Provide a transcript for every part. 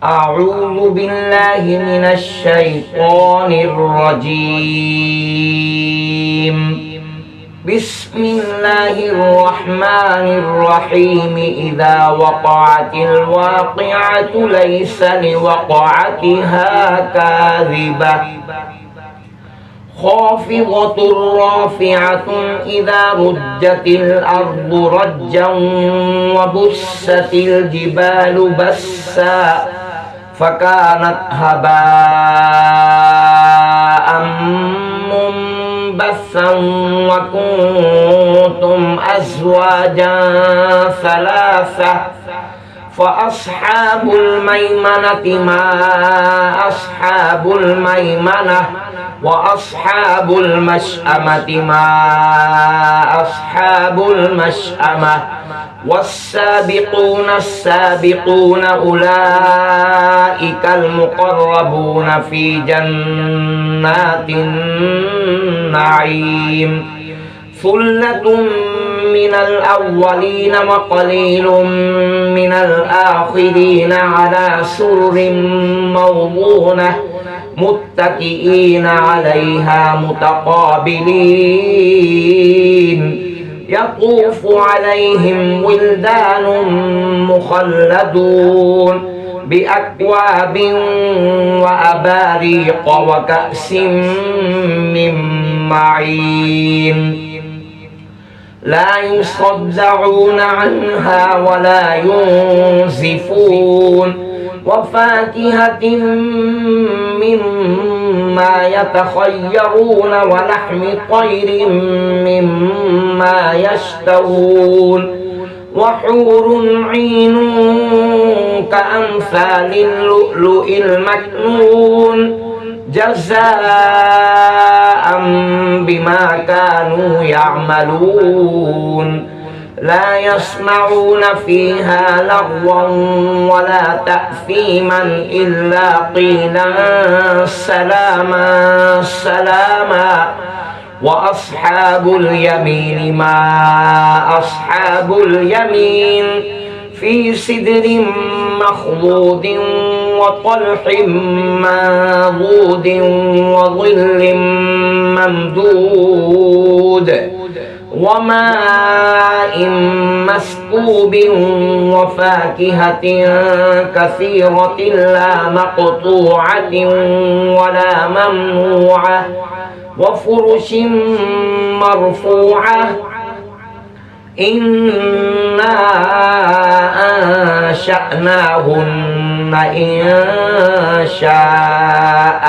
أعوذ بالله من الشيطان الرجيم. بسم الله الرحمن الرحيم. إذا وقعت الواقعة ليس لوقعتها كاذبة خافضة رافعة إذا رجت الأرض رجا وبست الجبال بسا فكانت هباء منبثا وكنتم أزواجا ثلاثة فأصحاب الميمنة ما أصحاب الميمنة وأصحاب المشأمة ما أصحاب المشأمة والسابقون السابقون أولئك المقربون في جنات النعيم. ثلة من الأولين وقليل من الآخرين على سرر موضونة متكئين عليها متقابلين يطوف عليهم ولدان مخلدون بأكواب وأباريق وكأس من معين لا يصدعون عنها ولا ينزفون وفاكهة مما يتخيرون ولحم طير مما يشتهون وحور عين كأمثال اللؤلؤ المكنون جزاء بما كانوا يعملون لا يسمعون فيها لغوا ولا تأثيما إلا قيلا سلاما سلاما. وأصحاب اليمين ما أصحاب اليمين في سدر مخضود وطلح منضود وظل ممدود وماء مسكوب وفاكهة كثيرة لا مقطوعة ولا ممنوعة وفرش مرفوعة إنا أنشأناهن إن شاء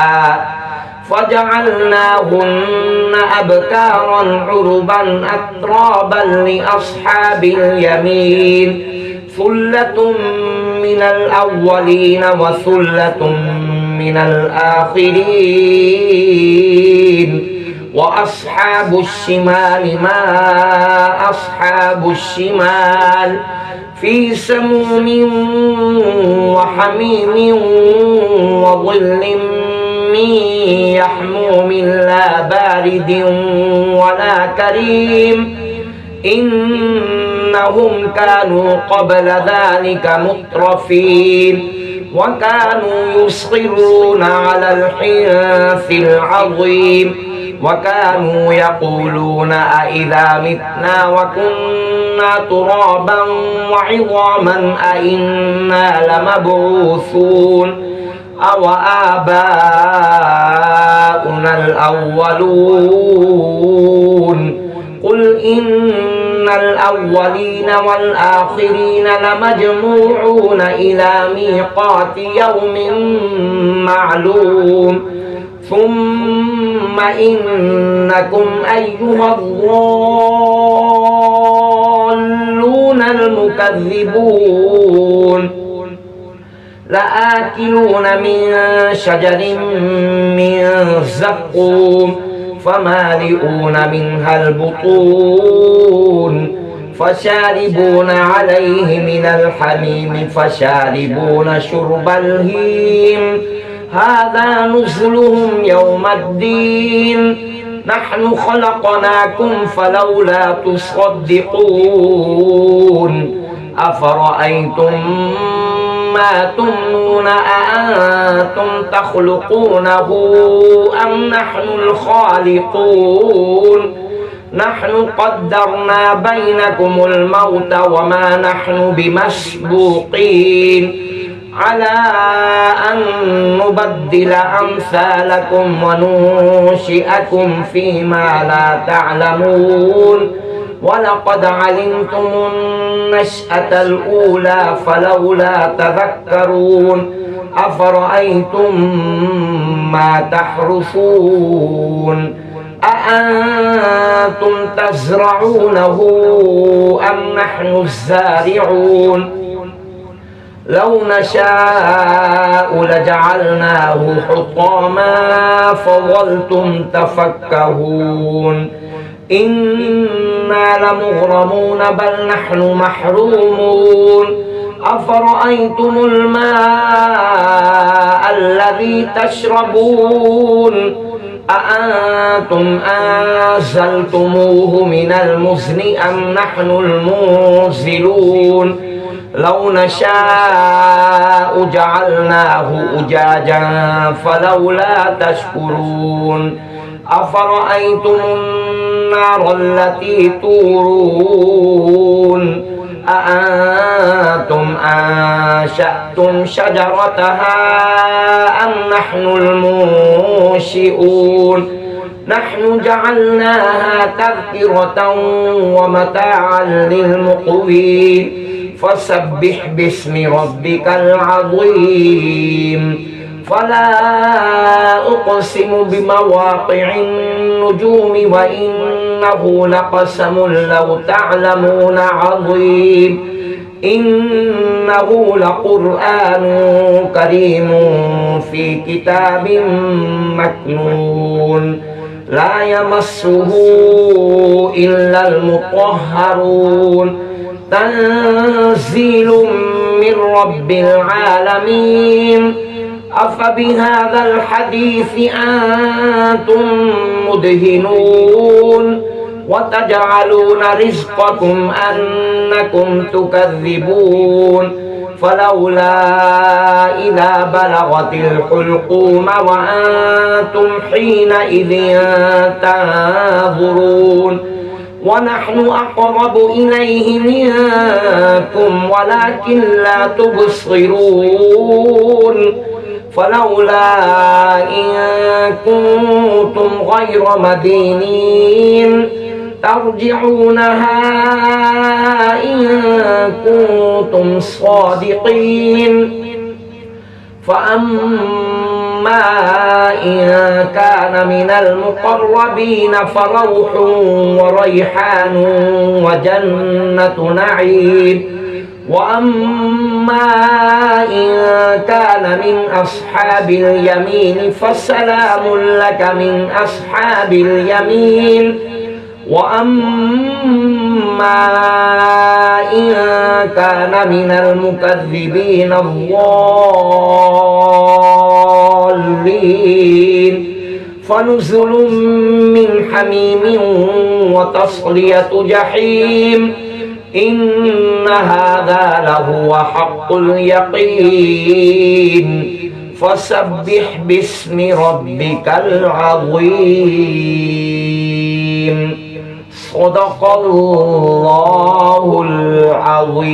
فجعلناهن أبكارا عربا أترابا لأصحاب اليمين ثلة من الأولين وثلة من الآخرين. وأصحاب الشمال ما أصحاب الشمال في سموم وحميم وظل من يحموم لا بارد ولا كريم إنهم كانوا قبل ذلك مترفين وكانوا يصرون على الحنث العظيم وكانوا يقولون أئذا متنا وكنا ترابا وعظاما أئنا لمبعوثون أو آباؤنا الأولون قل إن الأولين والآخرين لمجموعون إلى ميقات يوم معلوم ثم إنكم أيها الضالون المكذبون لآكلون من شجر من زقوم فمالئون منها البطون فشاربون عليه من الحميم فشاربون شرب الهيم هذا نزلهم يوم الدين نحن خلقناكم فلولا تصدقون أفرأيتم ما تمنون أأنتم تخلقونه أم نحن الخالقون نحن قدرنا بينكم الموت وما نحن بمسبوقين على أن نبدل أمثالكم وننشئكم فيما لا تعلمون ولقد علمتم النشأة الأولى فلولا تذكرون أفرأيتم ما تحرثون أأنتم تزرعونه أم نحن الزارعون لو نشاء لجعلناه حطاما فظلتم تفكهون إنا لمغرمون بل نحن محرومون أفرأيتم الماء الذي تشربون أأنتم أنزلتموه من المزن أم نحن المنزلون لو نشاء جعلناه أجاجا فلولا تشكرون أفرأيتم النار التي تورون أأنتم أنشأتم شجرتها أم نحن المنشئون نحن جعلناها تذكرة ومتاعا للمقوين فسبح باسم ربك العظيم فلا أقسم بمواقع النجوم وإنه لقسم لو تعلمون عظيم إنه لقرآن كريم في كتاب مكنون لا يمسه إلا المطهرون تنزيل من رب العالمين أفبهذا الحديث أنتم مدهنون وتجعلون رزقكم أنكم تكذبون فلولا إذا بلغت الحلقوم وأنتم حينئذ تنظرون ونحن أقرب إليه منكم ولكن لا تبصرون فلولا إن كنتم غير مدينين ترجعونها إن كنتم صادقين فأما إن كان من المقربين فروح وريحان وجنة نعيم وأما إن كان من أصحاب اليمين فسلام لك من أصحاب اليمين وأما إن كان من المكذبين الضالين فنزل من حميم وتصلية جحيم إن هذا لهو حق اليقين فسبح باسم ربك العظيم صدق الله العظيم.